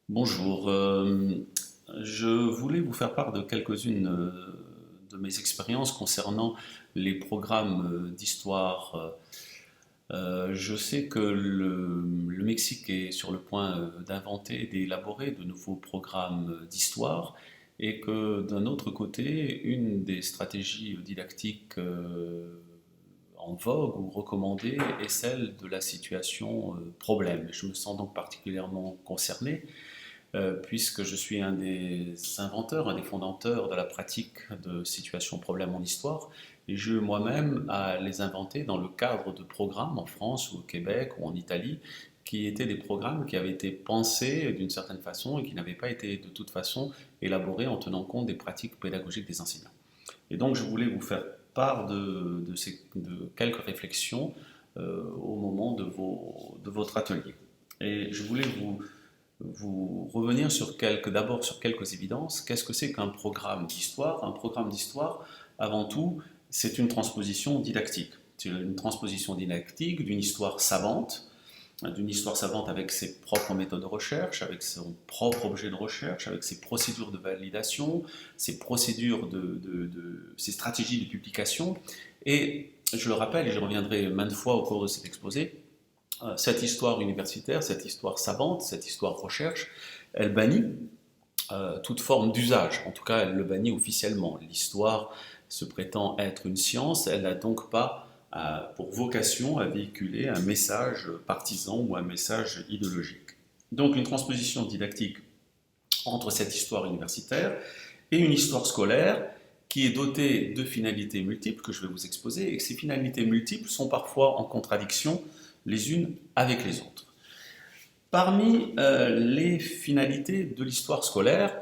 Bonjour, je voulais vous faire part de quelques-unes de mes expériences concernant les programmes d'histoire. Je sais que le Mexique est sur le point d'inventer et d'élaborer de nouveaux programmes d'histoire et que d'un autre côté, une des stratégies didactiques en vogue ou recommandée est celle de la situation problème. Je me sens donc particulièrement concerné puisque je suis un des inventeurs, un des fondateurs de la pratique de situations problèmes en histoire, et j'ai eu moi-même à les inventer dans le cadre de programmes en France ou au Québec ou en Italie, qui étaient des programmes qui avaient été pensés d'une certaine façon et qui n'avaient pas été de toute façon élaborés en tenant compte des pratiques pédagogiques des enseignants. Et donc je voulais vous faire part de quelques réflexions au moment de votre atelier. Et je voulais vous revenir d'abord sur quelques évidences. Qu'est-ce que c'est qu'un programme d'histoire? Un programme d'histoire, avant tout, c'est une transposition didactique. C'est une transposition didactique d'une histoire savante avec ses propres méthodes de recherche, avec son propre objet de recherche, avec ses procédures de validation, ses procédures ses stratégies de publication. Et je le rappelle, et je reviendrai maintes fois au cours de cet exposé, cette histoire universitaire, cette histoire savante, cette histoire recherche, elle bannit toute forme d'usage. En tout cas, elle le bannit officiellement. L'histoire se prétend être une science, elle n'a donc pas pour vocation à véhiculer un message partisan ou un message idéologique. Donc une transposition didactique entre cette histoire universitaire et une histoire scolaire qui est dotée de finalités multiples que je vais vous exposer et que ces finalités multiples sont parfois en contradiction les unes avec les autres. Parmi les finalités de l'histoire scolaire,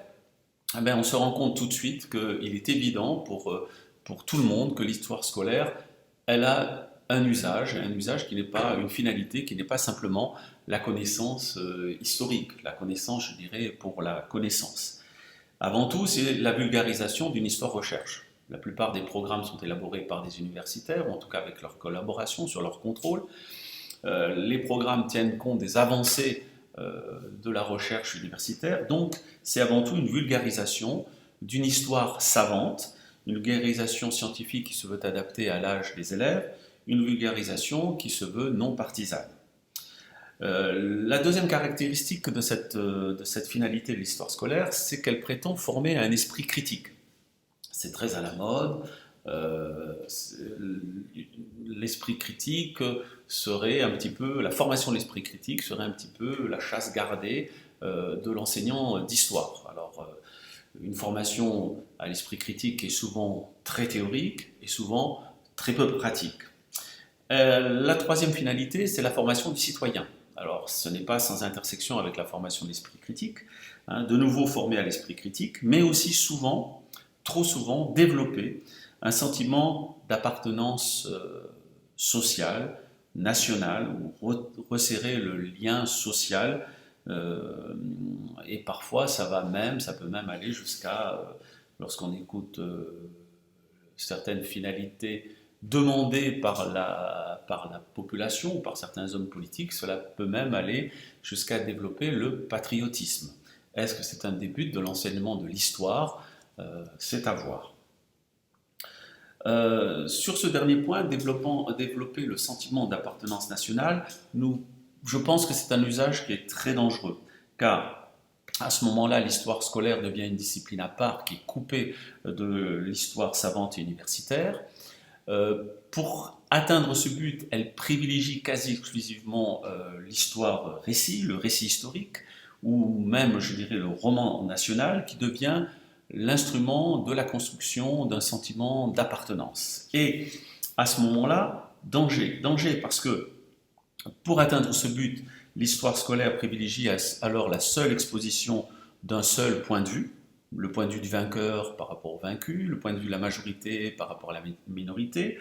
on se rend compte tout de suite qu'il est évident pour tout le monde que l'histoire scolaire, elle a un usage qui n'est pas une finalité, qui n'est pas simplement la connaissance historique, la connaissance, je dirais, pour la connaissance. Avant tout, c'est la vulgarisation d'une histoire-recherche. La plupart des programmes sont élaborés par des universitaires, ou en tout cas avec leur collaboration, sur leur contrôle. Les programmes tiennent compte des avancées de la recherche universitaire, donc c'est avant tout une vulgarisation d'une histoire savante, une vulgarisation scientifique qui se veut adaptée à l'âge des élèves, une vulgarisation qui se veut non partisane. La deuxième caractéristique de cette finalité de l'histoire scolaire, c'est qu'elle prétend former un esprit critique. C'est très à la mode. Euh, L'esprit critique serait un petit peu, la formation de l'esprit critique serait un petit peu la chasse gardée de l'enseignant d'histoire. Alors, une formation à l'esprit critique est souvent très théorique et souvent très peu pratique. La troisième finalité, c'est la formation du citoyen. Alors, ce n'est pas sans intersection avec la formation de l'esprit critique, hein, de nouveau formé à l'esprit critique, mais aussi souvent, trop souvent, développer un sentiment d'appartenance sociale, nationale, ou resserrer le lien social. Et parfois, ça peut même aller jusqu'à, lorsqu'on écoute certaines finalités demandées par la population ou par certains hommes politiques, cela peut même aller jusqu'à développer le patriotisme. Est-ce que c'est un début de l'enseignement de l'histoire? C'est à voir. Sur ce dernier point, développer le sentiment d'appartenance nationale, je pense que c'est un usage qui est très dangereux, car à ce moment-là, l'histoire scolaire devient une discipline à part qui est coupée de l'histoire savante et universitaire. Pour atteindre ce but, elle privilégie quasi exclusivement l'histoire récit, le récit historique, ou même, je dirais, le roman national, qui devient l'instrument de la construction d'un sentiment d'appartenance. Et à ce moment-là, danger, parce que pour atteindre ce but, l'histoire scolaire privilégie alors la seule exposition d'un seul point de vue, le point de vue du vainqueur par rapport au vaincu, le point de vue de la majorité par rapport à la minorité.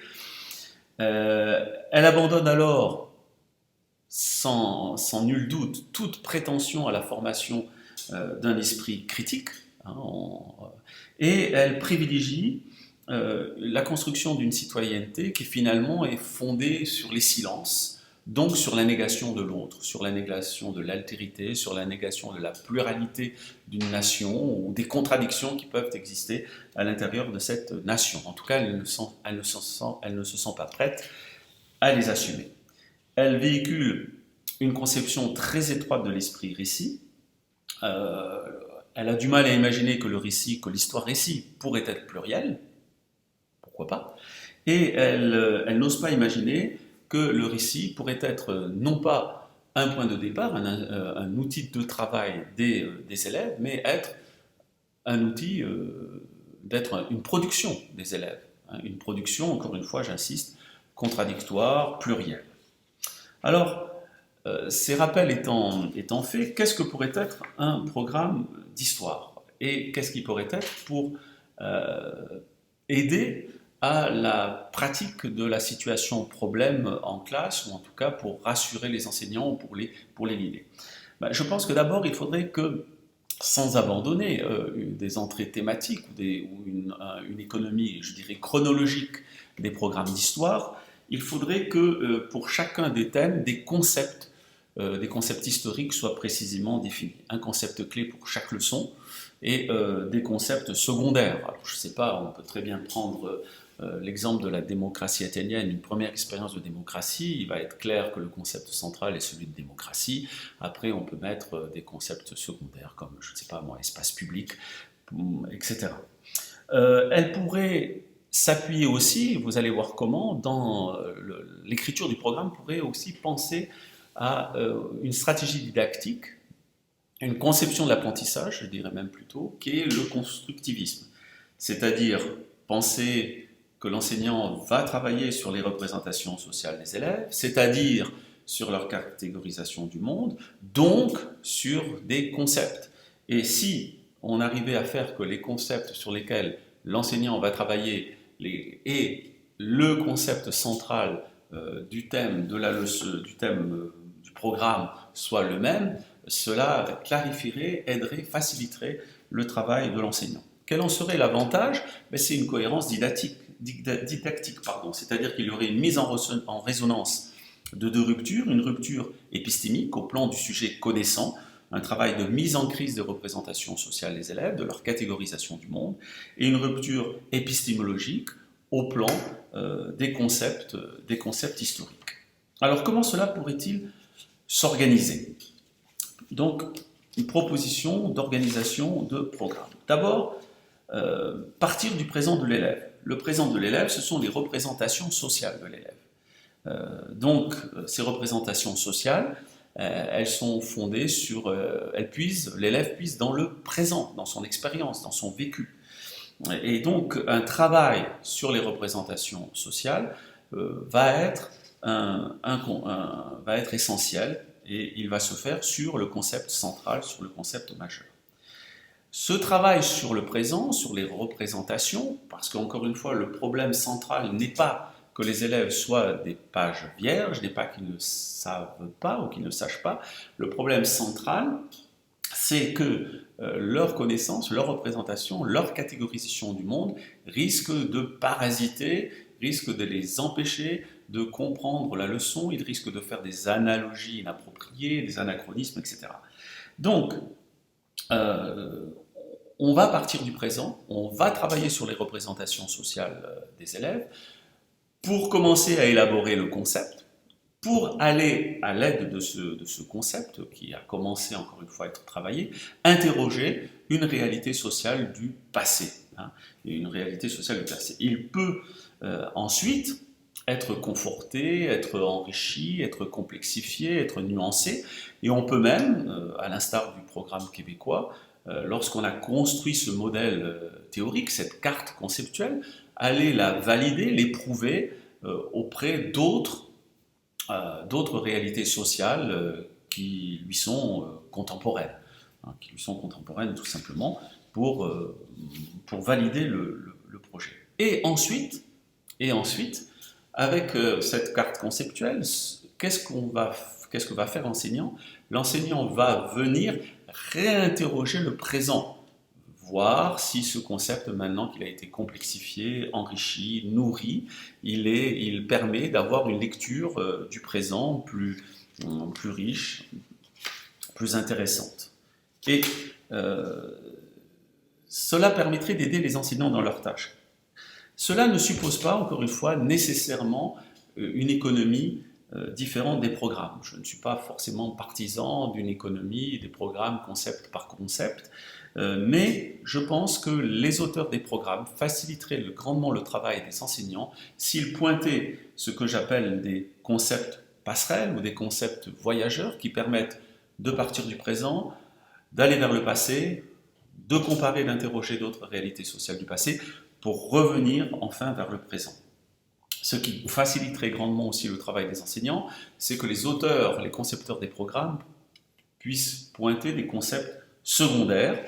Elle abandonne alors, sans nul doute, toute prétention à la formation d'un esprit critique, hein, et elle privilégie la construction d'une citoyenneté qui finalement est fondée sur les silences, donc sur la négation de l'autre, sur la négation de l'altérité, sur la négation de la pluralité d'une nation ou des contradictions qui peuvent exister à l'intérieur de cette nation. En tout cas, elle ne se sent pas prête à les assumer. Elle véhicule une conception très étroite de l'esprit récit. Elle a du mal à imaginer que l'histoire récit pourrait être plurielle, pourquoi pas, et elle n'ose pas imaginer que le récit pourrait être non pas un point de départ, un outil de travail des élèves, mais être un outil d'être une production des élèves. Une production, encore une fois, j'insiste, contradictoire, plurielle. Alors, ces rappels étant faits, qu'est-ce que pourrait être un programme d'histoire? Et qu'est-ce qui pourrait être pour aider à la pratique de la situation problème en classe, ou en tout cas pour rassurer les enseignants ou pour les guider? Je pense que d'abord, il faudrait que, sans abandonner des entrées thématiques ou une économie, je dirais, chronologique des programmes d'histoire, il faudrait que pour chacun des thèmes, des concepts historiques soient précisément définis. Un concept clé pour chaque leçon et des concepts secondaires. Alors, je ne sais pas, on peut très bien prendre l'exemple de la démocratie athénienne, une première expérience de démocratie. Il va être clair que le concept central est celui de démocratie. Après, on peut mettre des concepts secondaires comme, je ne sais pas moi, espace public, etc. Elle pourrait s'appuyer aussi, vous allez voir comment, dans l'écriture du programme, pourrait aussi penser à une stratégie didactique, une conception de l'apprentissage, je dirais même plutôt, qui est le constructivisme. C'est-à-dire penser que l'enseignant va travailler sur les représentations sociales des élèves, c'est-à-dire sur leur catégorisation du monde, donc sur des concepts. Et si on arrivait à faire que les concepts sur lesquels l'enseignant va travailler et le concept central du thème de la leçon, du programme soit le même, cela clarifierait, aiderait, faciliterait le travail de l'enseignant. Quel en serait l'avantage? C'est une cohérence didactique, c'est-à-dire qu'il y aurait une mise en résonance de deux ruptures, une rupture épistémique au plan du sujet connaissant, un travail de mise en crise des représentations sociales des élèves, de leur catégorisation du monde, et une rupture épistémologique au plan des concepts historiques. Alors comment cela pourrait-il s'organiser? Donc, une proposition d'organisation de programme. D'abord, partir du présent de l'élève. Le présent de l'élève, ce sont les représentations sociales de l'élève. Donc, ces représentations sociales, elles sont fondées sur... l'élève puise dans le présent, dans son expérience, dans son vécu. Et donc, un travail sur les représentations sociales va être essentiel, et il va se faire sur le concept central, sur le concept majeur. Ce travail sur le présent, sur les représentations, parce qu'encore une fois, le problème central n'est pas que les élèves soient des pages vierges, n'est pas qu'ils ne savent pas ou qu'ils ne sachent pas. Le problème central, c'est que leur connaissance, leur représentation, leur catégorisation du monde risque de parasiter, risque de les empêcher de comprendre la leçon, ils risquent de faire des analogies inappropriées, des anachronismes, etc. Donc, on va partir du présent, on va travailler sur les représentations sociales des élèves pour commencer à élaborer le concept, pour aller, à l'aide de ce concept qui a commencé encore une fois à être travaillé, interroger une réalité sociale du passé. Une réalité sociale du passé. Il peut ensuite être conforté, être enrichi, être complexifié, être nuancé, et on peut même, à l'instar du programme québécois, lorsqu'on a construit ce modèle théorique, cette carte conceptuelle, aller la valider, l'éprouver auprès d'autres réalités sociales qui lui sont contemporaines, qui lui sont contemporaines tout simplement pour valider le projet. Et ensuite, avec cette carte conceptuelle, qu'est-ce que va faire l'enseignant? L'enseignant va venir réinterroger le présent, voir si ce concept, maintenant qu'il a été complexifié, enrichi, nourri, il permet d'avoir une lecture du présent plus riche, plus intéressante. Et cela permettrait d'aider les enseignants dans leurs tâches. Cela ne suppose pas, encore une fois, nécessairement une économie différente des programmes. Je ne suis pas forcément partisan d'une économie des programmes concept par concept, mais je pense que les auteurs des programmes faciliteraient grandement le travail des enseignants s'ils pointaient ce que j'appelle des concepts passerelles ou des concepts voyageurs qui permettent de partir du présent, d'aller vers le passé, de comparer et d'interroger d'autres réalités sociales du passé pour revenir enfin vers le présent. Ce qui faciliterait grandement aussi le travail des enseignants, c'est que les auteurs, les concepteurs des programmes puissent pointer des concepts secondaires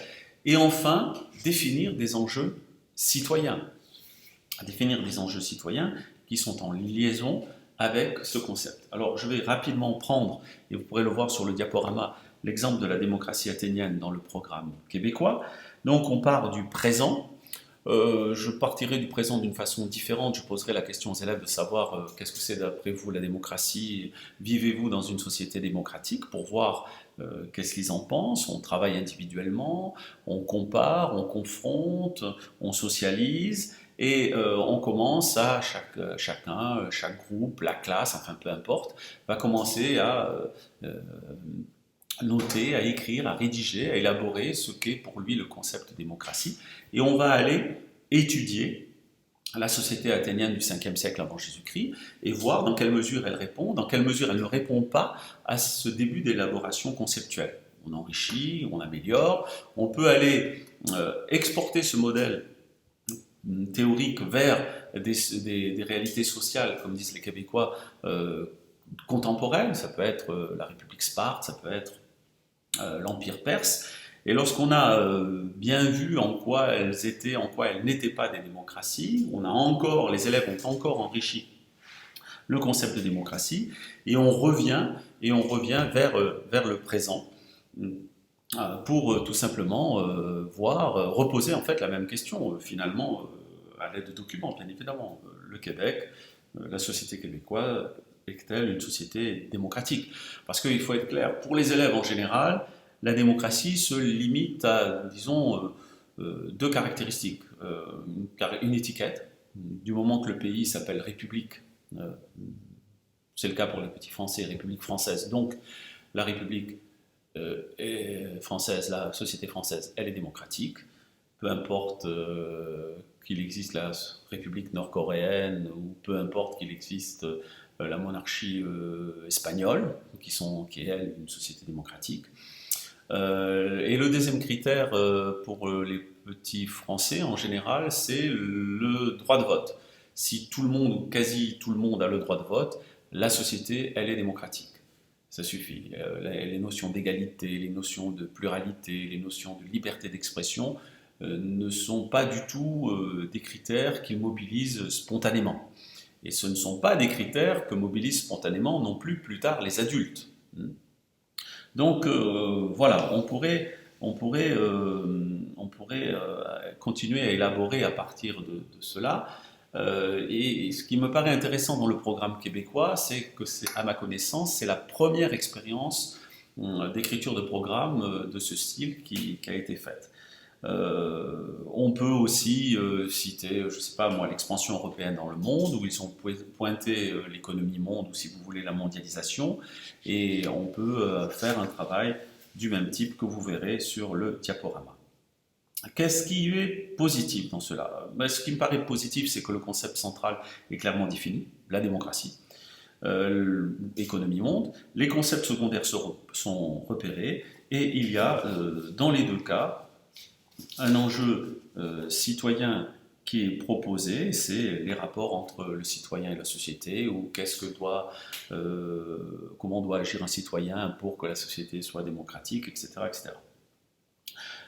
et enfin définir des enjeux citoyens. Définir des enjeux citoyens qui sont en liaison avec ce concept. Alors je vais rapidement prendre, et vous pourrez le voir sur le diaporama, l'exemple de la démocratie athénienne dans le programme québécois. Donc on part du présent. Je partirai du présent d'une façon différente. Je poserai la question aux élèves de savoir qu'est-ce que c'est d'après vous la démocratie. Vivez-vous dans une société démocratique pour voir qu'est-ce qu'ils en pensent. On travaille individuellement, on compare, on confronte, on socialise. Et on commence à chacun, chaque groupe, la classe, enfin peu importe, va commencer à noter, à écrire, à rédiger, à élaborer ce qu'est pour lui le concept de démocratie. Et on va aller étudier la société athénienne du 5e siècle avant Jésus-Christ et voir dans quelle mesure elle répond, dans quelle mesure elle ne répond pas à ce début d'élaboration conceptuelle. On enrichit, on améliore, on peut aller exporter ce modèle théorique vers des réalités sociales, comme disent les Québécois, contemporaines. Ça peut être la République Sparte, ça peut être l'Empire perse. Et lorsqu'on a bien vu en quoi elles étaient, en quoi elles n'étaient pas des démocraties, les élèves ont encore enrichi le concept de démocratie, et on revient vers le présent pour tout simplement reposer en fait la même question finalement à l'aide de documents, bien évidemment. Le Québec, la société québécoise, est-elle une société démocratique? Parce qu'il faut être clair, pour les élèves en général, la démocratie se limite à, disons, deux caractéristiques. Une étiquette, du moment que le pays s'appelle République, c'est le cas pour les petits Français, République française, donc la République française, la société française, elle est démocratique, peu importe qu'il existe la République nord-coréenne ou peu importe qu'il existe la monarchie espagnole, qui est elle une société démocratique. Et le deuxième critère pour les petits Français en général, c'est le droit de vote. Si tout le monde ou quasi tout le monde a le droit de vote, la société, elle est démocratique. Ça suffit. Les notions d'égalité, les notions de pluralité, les notions de liberté d'expression ne sont pas du tout des critères qui mobilisent spontanément. Et ce ne sont pas des critères que mobilisent spontanément non plus tard les adultes. Donc voilà, on pourrait continuer à élaborer à partir de cela. Et ce qui me paraît intéressant dans le programme québécois, c'est que, à ma connaissance, c'est la première expérience d'écriture de programme de ce style qui a été faite. On peut aussi citer, je ne sais pas moi, l'expansion européenne dans le monde, où ils ont pointé l'économie monde, ou si vous voulez la mondialisation, et on peut faire un travail du même type que vous verrez sur le diaporama. Qu'est-ce qui est positif dans cela? Ce qui me paraît positif, c'est que le concept central est clairement défini, la démocratie, l'économie monde, les concepts secondaires sont repérés, et il y a dans les deux cas un enjeu citoyen qui est proposé, c'est les rapports entre le citoyen et la société, ou comment doit agir un citoyen pour que la société soit démocratique, etc. etc.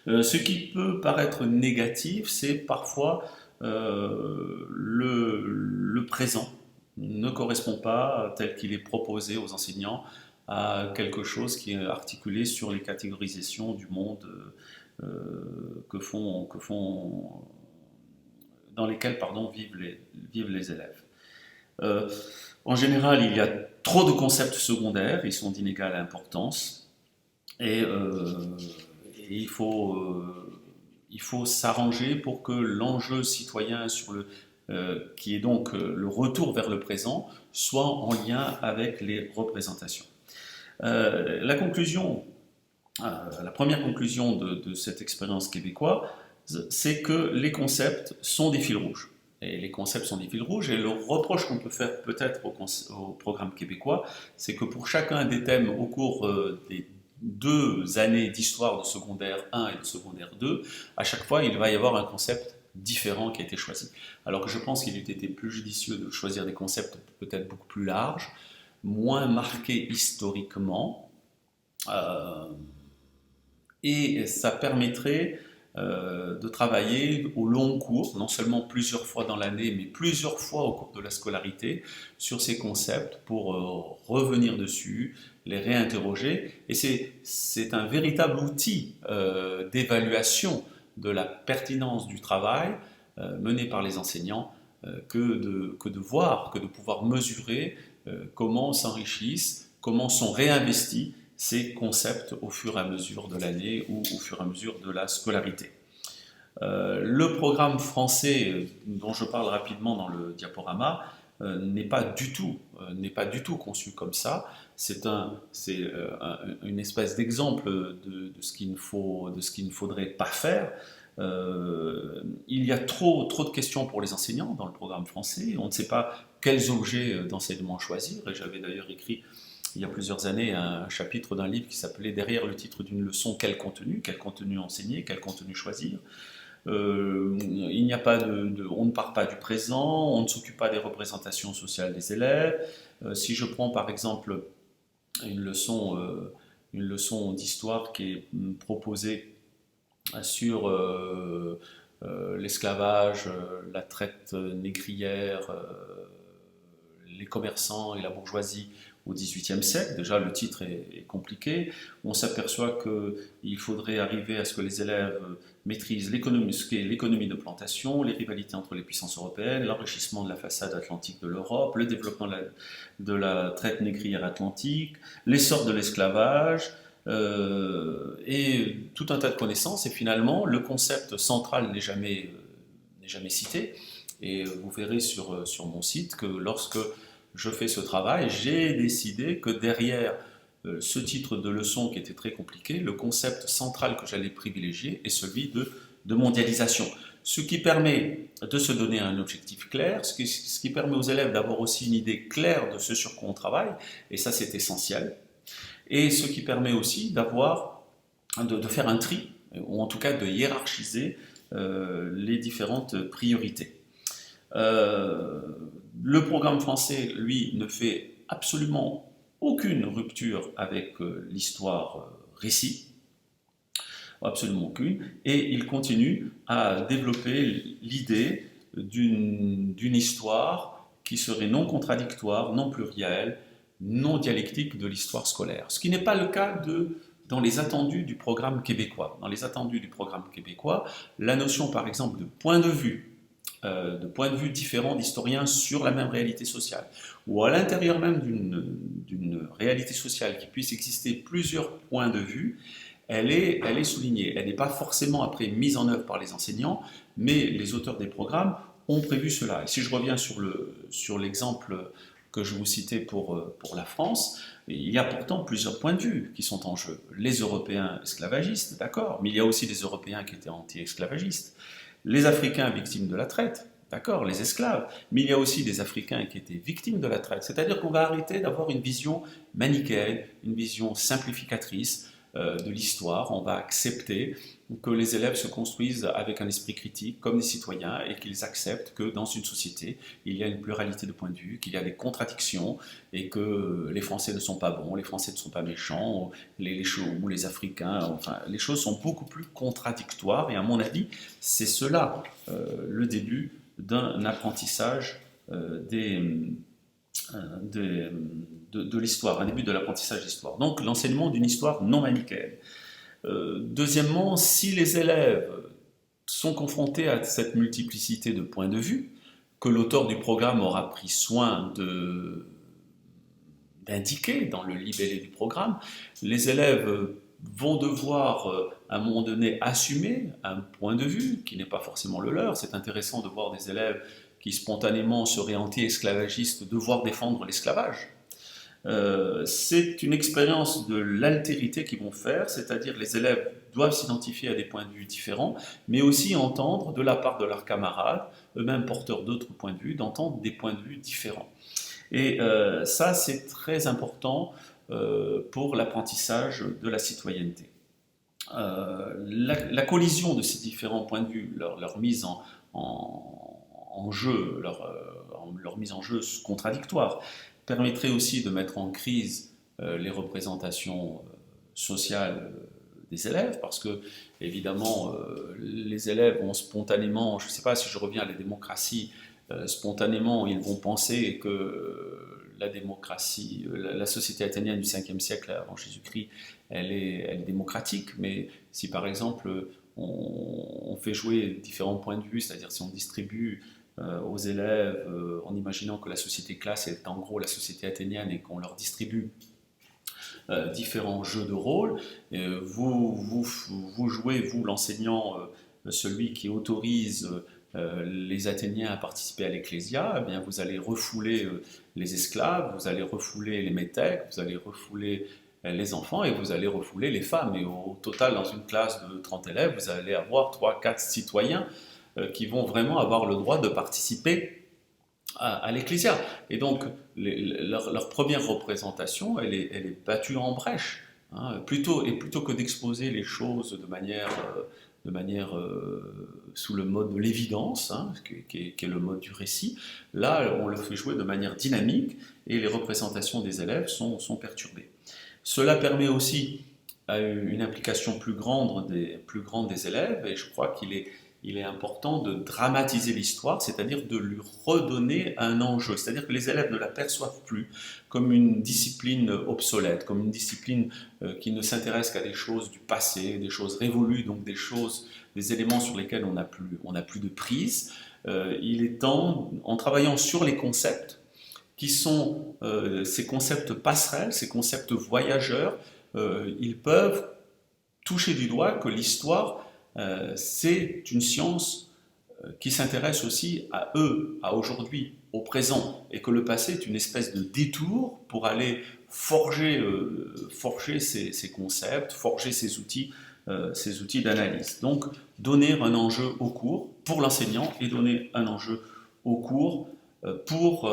Ce qui peut paraître négatif, c'est parfois le présent ne correspond pas tel qu'il est proposé aux enseignants à quelque chose qui est articulé sur les catégorisations du monde dans lesquelles vivent les élèves. Euh, En général, il y a trop de concepts secondaires, ils sont d'inégale importance, et, il faut s'arranger pour que l'enjeu citoyen qui est donc le retour vers le présent, soit en lien avec les représentations. La conclusion, la première conclusion de cette expérience québécoise, c'est que les concepts sont des fils rouges. Et les concepts sont des fils rouges, et le reproche qu'on peut faire peut-être au programme québécois, c'est que pour chacun des thèmes au cours des 2 années d'histoire de secondaire 1 et de secondaire 2, à chaque fois il va y avoir un concept différent qui a été choisi. Alors que je pense qu'il eût été plus judicieux de choisir des concepts peut-être beaucoup plus larges, moins marqués historiquement, et ça permettrait de travailler au long cours, non seulement plusieurs fois dans l'année, mais plusieurs fois au cours de la scolarité, sur ces concepts pour revenir dessus, les réinterroger. Et c'est un véritable outil d'évaluation de la pertinence du travail mené par les enseignants que de voir, que de pouvoir mesurer comment s'enrichissent, comment sont réinvestis ces concepts au fur et à mesure de l'année ou au fur et à mesure de la scolarité. Le programme français dont je parle rapidement dans le diaporama n'est pas du tout conçu comme ça. C'est une espèce d'exemple de ce qu'il ne faudrait pas faire. Il y a trop de questions pour les enseignants dans le programme français. On ne sait pas quels objets d'enseignement choisir. Et j'avais d'ailleurs écrit il y a plusieurs années un chapitre d'un livre qui s'appelait Derrière le titre d'une leçon, quel contenu enseigner, quel contenu choisir. Il n'y a pas on ne part pas du présent, on ne s'occupe pas des représentations sociales des élèves. Si je prends par exemple une leçon d'histoire qui est proposée sur l'esclavage, la traite négrière, les commerçants et la bourgeoisie au XVIIIe siècle. Déjà, le titre est compliqué. On s'aperçoit qu'il faudrait arriver à ce que les élèves maîtrisent ce qu'est l'économie de plantation, les rivalités entre les puissances européennes, l'enrichissement de la façade atlantique de l'Europe, le développement de la traite négrière atlantique, l'essor de l'esclavage, et tout un tas de connaissances. Et finalement, le concept central n'est jamais cité. Et vous verrez sur mon site que lorsque je fais ce travail, j'ai décidé que derrière ce titre de leçon qui était très compliqué, le concept central que j'allais privilégier est celui de mondialisation. Ce qui permet de se donner un objectif clair, ce qui permet aux élèves d'avoir aussi une idée claire de ce sur quoi on travaille, et ça c'est essentiel, et ce qui permet aussi de faire un tri, ou en tout cas de hiérarchiser les différentes priorités. Le programme français, lui, ne fait absolument aucune rupture avec l'histoire récit, absolument aucune, et il continue à développer l'idée d'une histoire qui serait non contradictoire, non plurielle, non dialectique de l'histoire scolaire. Ce qui n'est pas le cas dans les attendus du programme québécois. Dans les attendus du programme québécois, la notion par exemple de point de vue différents d'historiens sur la même réalité sociale, ou à l'intérieur même d'une réalité sociale qui puisse exister plusieurs points de vue, elle est soulignée. Elle n'est pas forcément après mise en œuvre par les enseignants, mais les auteurs des programmes ont prévu cela. Et si je reviens sur l'exemple que je vous citais pour la France, il y a pourtant plusieurs points de vue qui sont en jeu. Les Européens esclavagistes, d'accord, mais il y a aussi des Européens qui étaient anti-esclavagistes. Les Africains victimes de la traite, d'accord, les esclaves, mais il y a aussi des Africains qui étaient victimes de la traite. C'est-à-dire qu'on va arrêter d'avoir une vision manichéenne, une vision simplificatrice de l'histoire. On va accepter que les élèves se construisent avec un esprit critique comme des citoyens et qu'ils acceptent que dans une société, il y a une pluralité de points de vue, qu'il y a des contradictions et que les Français ne sont pas bons, les Français ne sont pas méchants, ou les Africains, enfin, les choses sont beaucoup plus contradictoires et à mon avis, c'est cela le début d'un apprentissage de l'histoire, un début de l'apprentissage d'histoire. Donc l'enseignement d'une histoire non manichéenne. Deuxièmement, si les élèves sont confrontés à cette multiplicité de points de vue, que l'auteur du programme aura pris soin d'indiquer dans le libellé du programme, les élèves vont devoir à un moment donné assumer un point de vue qui n'est pas forcément le leur. C'est intéressant de voir des élèves qui spontanément seraient anti-esclavagistes devoir défendre l'esclavage. C'est une expérience de l'altérité qu'ils vont faire, c'est-à-dire les élèves doivent s'identifier à des points de vue différents, mais aussi entendre de la part de leurs camarades, eux-mêmes porteurs d'autres points de vue, d'entendre des points de vue différents. Et ça, c'est très important pour l'apprentissage de la citoyenneté. La collision de ces différents points de vue, leur mise en jeu, leur mise en jeu contradictoire, permettrait aussi de mettre en crise les représentations sociales des élèves, parce que évidemment les élèves vont spontanément, je ne sais pas si je reviens à la démocratie, spontanément ils vont penser que la démocratie, la société athénienne du 5e siècle avant Jésus-Christ, elle est démocratique, mais si par exemple on fait jouer différents points de vue, c'est-à-dire si on distribue aux élèves en imaginant que la société classe est en gros la société athénienne et qu'on leur distribue différents jeux de rôle. Vous jouez, vous l'enseignant, celui qui autorise les Athéniens à participer à l'Ecclésia, eh bien vous allez refouler les esclaves, vous allez refouler les métèques, vous allez refouler les enfants et vous allez refouler les femmes. Et au total, dans une classe de 30 élèves, vous allez avoir 3-4 citoyens qui vont vraiment avoir le droit de participer à l'Ecclésia. Et donc, leur première représentation, elle est battue en brèche. Hein, plutôt que d'exposer les choses de manière sous le mode de l'évidence, hein, qui est le mode du récit, là, on le fait jouer de manière dynamique et les représentations des élèves sont perturbées. Cela permet aussi une implication plus grande des élèves, et je crois il est important de dramatiser l'histoire, c'est-à-dire de lui redonner un enjeu. C'est-à-dire que les élèves ne la perçoivent plus comme une discipline obsolète, comme une discipline qui ne s'intéresse qu'à des choses du passé, des choses révolues, donc des éléments sur lesquels on n'a plus de prise. Il est temps, en travaillant sur les concepts, qui sont ces concepts passerelles, ces concepts voyageurs, ils peuvent toucher du doigt que l'histoire c'est une science qui s'intéresse aussi à eux, à aujourd'hui, au présent, et que le passé est une espèce de détour pour aller forger ces concepts, forger ces outils d'analyse. Donc, donner un enjeu au cours pour l'enseignant et donner un enjeu au cours pour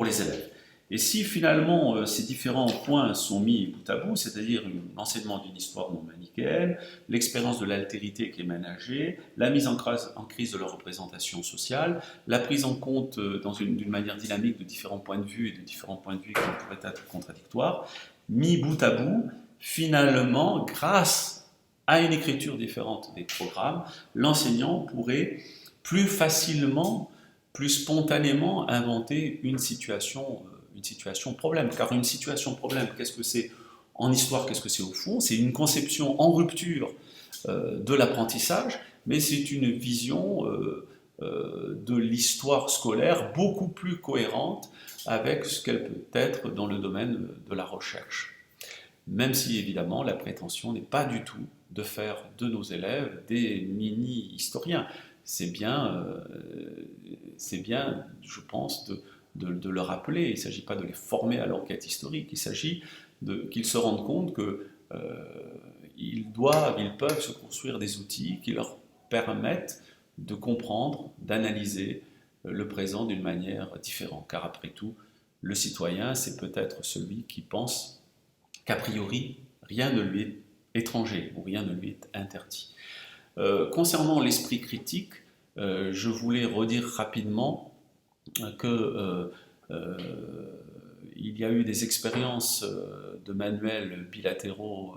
les élèves. Et si finalement ces différents points sont mis bout à bout, c'est-à-dire l'enseignement d'une histoire non manichéenne, l'expérience de l'altérité qui est ménagée, la mise en crise de leur représentation sociale, la prise en compte d'une manière dynamique de différents points de vue et de différents points de vue qui pourraient être contradictoires, mis bout à bout, finalement, grâce à une écriture différente des programmes, l'enseignant pourrait plus facilement, plus spontanément inventer une situation problème. Car une situation problème, qu'est-ce que c'est en histoire, qu'est-ce que c'est au fond? C'est une conception en rupture de l'apprentissage, mais c'est une vision de l'histoire scolaire beaucoup plus cohérente avec ce qu'elle peut être dans le domaine de la recherche. Même si évidemment la prétention n'est pas du tout de faire de nos élèves des mini-historiens. C'est bien, je pense, de le rappeler. Il ne s'agit pas de les former à l'enquête historique, il s'agit qu'ils se rendent compte qu'ils peuvent se construire des outils qui leur permettent de comprendre, d'analyser le présent d'une manière différente. Car après tout, le citoyen, c'est peut-être celui qui pense qu'a priori, rien ne lui est étranger ou rien ne lui est interdit. Concernant l'esprit critique, je voulais redire rapidement que il y a eu des expériences de manuels bilatéraux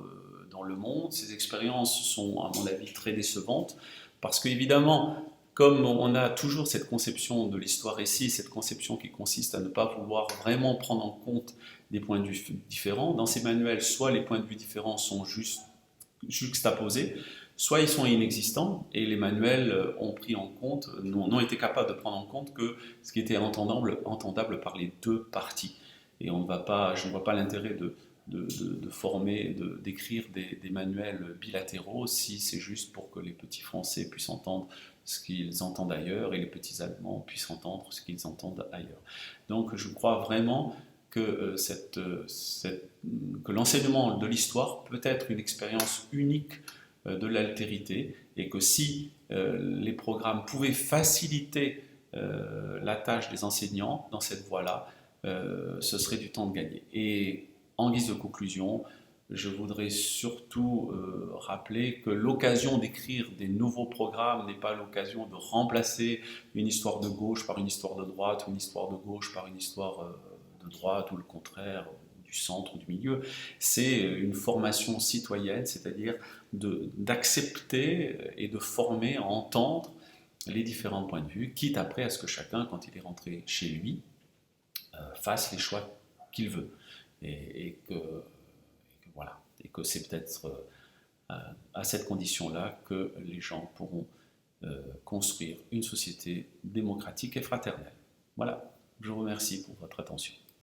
dans le monde. Ces expériences sont, à mon avis, très décevantes parce qu'évidemment, comme on a toujours cette conception de l'histoire-récit, cette conception qui consiste à ne pas vouloir vraiment prendre en compte des points de vue différents, dans ces manuels, soit les points de vue différents sont juste juxtaposés, soit ils sont inexistants et les manuels ont pris en compte, n'ont été capables de prendre en compte que ce qui était entendable par les deux parties. Et on ne va pas, je ne vois pas l'intérêt de former, d'écrire des manuels bilatéraux si c'est juste pour que les petits Français puissent entendre ce qu'ils entendent ailleurs et les petits Allemands puissent entendre ce qu'ils entendent ailleurs. Donc je crois vraiment que, que l'enseignement de l'histoire peut être une expérience unique de l'altérité et que si les programmes pouvaient faciliter la tâche des enseignants dans cette voie-là, ce serait du temps de gagner. Et en guise de conclusion, je voudrais surtout rappeler que l'occasion d'écrire des nouveaux programmes n'est pas l'occasion de remplacer une histoire de gauche par une histoire de droite, ou une histoire de gauche par une histoire de droite, ou le contraire, du centre ou du milieu. C'est une formation citoyenne, c'est-à-dire d'accepter et de former à entendre les différents points de vue, quitte après à ce que chacun, quand il est rentré chez lui, fasse les choix qu'il veut. Et que voilà, et que c'est peut-être à cette condition-là que les gens pourront construire une société démocratique et fraternelle. Voilà, je vous remercie pour votre attention.